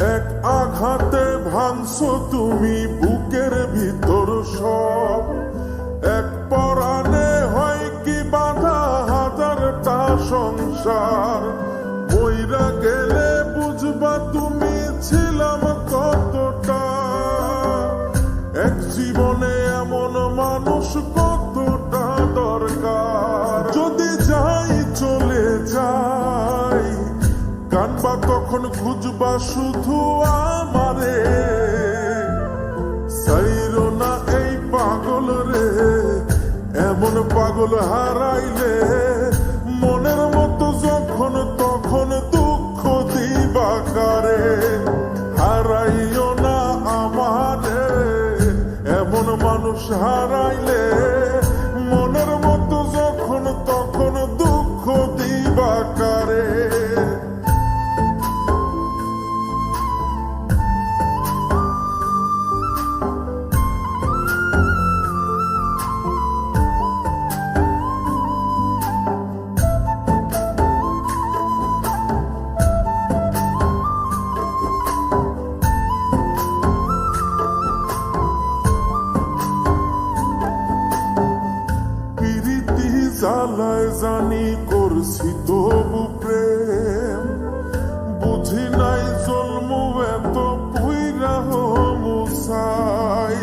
এক আঘাতে ভাঙছো তুমি বুকের ভিতর সব, এক পরাণে হয় কি বাধা হাজারটা সংসার। মইরা গেলে বুঝবা তুমি ছিলাম কতটা, এক জীবনে এমন মানুষ কতটা দরকার। যদি যাই চলে যাই কানবা তখন খুঁজবা শুধু আমারে, সাইরো না এই পাগল রে, এমন পাগল হারাইলে মনের মতো যখন তখন দুঃখ দিবা কারে। হারাইও না আমারে, এমন মানুষ হারাইলে মনের মতো যখন তখন দুঃখ দিবা কারে। জ্বালায় জানি করছি তবু প্রেম, বুঝি নাই জন্মু এত পুইরা মুসাই।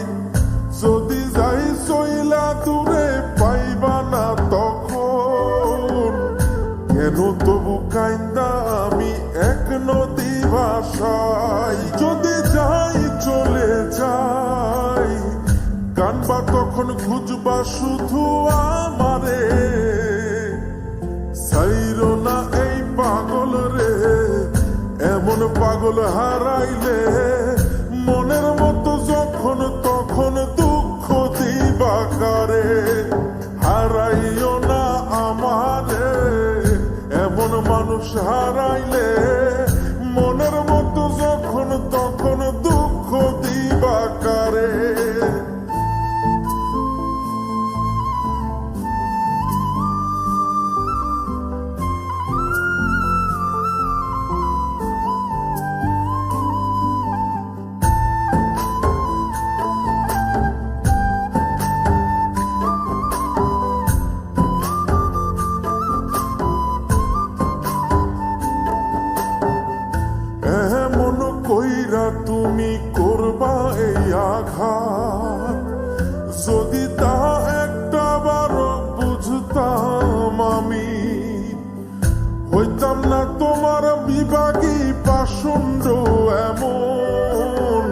যদি যাই চইলা দূরে পাইবা না তখন, কেন তবু কাইন্দা আমি এক নদী ভাষাই। যদি যাই চলে যাই কানবা তখন খুঁজবা শুধু আমারে, সাইরো না এই পাগল রে, এমন পাগল হারাইলে মনের মতো যখন তখন দুঃখ দিবা কারে। হারাইও না আমারে, এমন মানুষ হারাইলে মনের মতো যখন তখন দুঃখ দিবা কারে। এমন কইরা তুমি করবা এই আঘাত, যদি তা একটা বারো বুঝতাম আমি, হইতাম না তোমার বিভাগী পাষণ্ড এমন,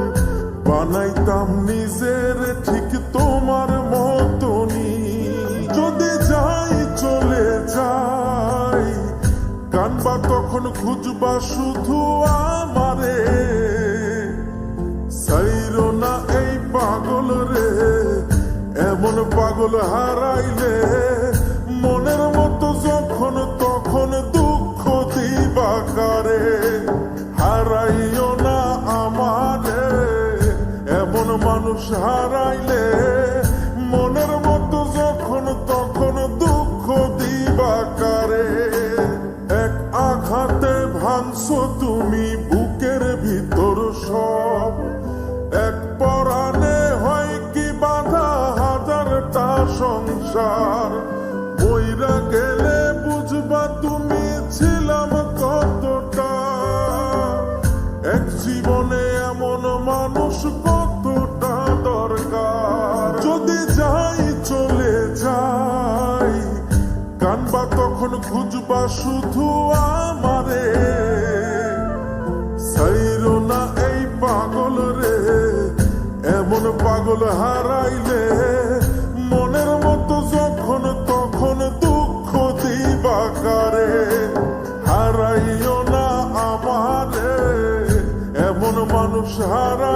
বানাইতাম নিজের ঠিক তোমার মতনই। যদি যাই চলে যাই কানবা তখন খুঁজবা শুধু আমারে, সাইরো না এই পাগল রে, এমন পাগল হারাইলে মনের মতো যখন তখন দুঃখ দিবা কারে। হারাইও না আমারে, এমন মানুষ হারাইলে মনের মতো যখন তখন দুঃখ দিবা কারে। এক আঘাতে ভাঙছো তুমি বুকের ভিতর সব, এক পরাণে হয় কি বাধা হাজারটা সংসার। মইরা গেলে বুঝবা তুমি ছিলাম কতটা, এক জীবনে এমন মানুষ কতটা দরকার। যদি যাই চলে যাই কানবা তখন খুঁজবা শুধু আমারে, সাইরো না এই পাগল রে, এমন পাগল হারাইলে মনের মতো যখন তখন দুঃখ দিবা কারে। হারাইও না আমারে, এমন মানুষ হারাই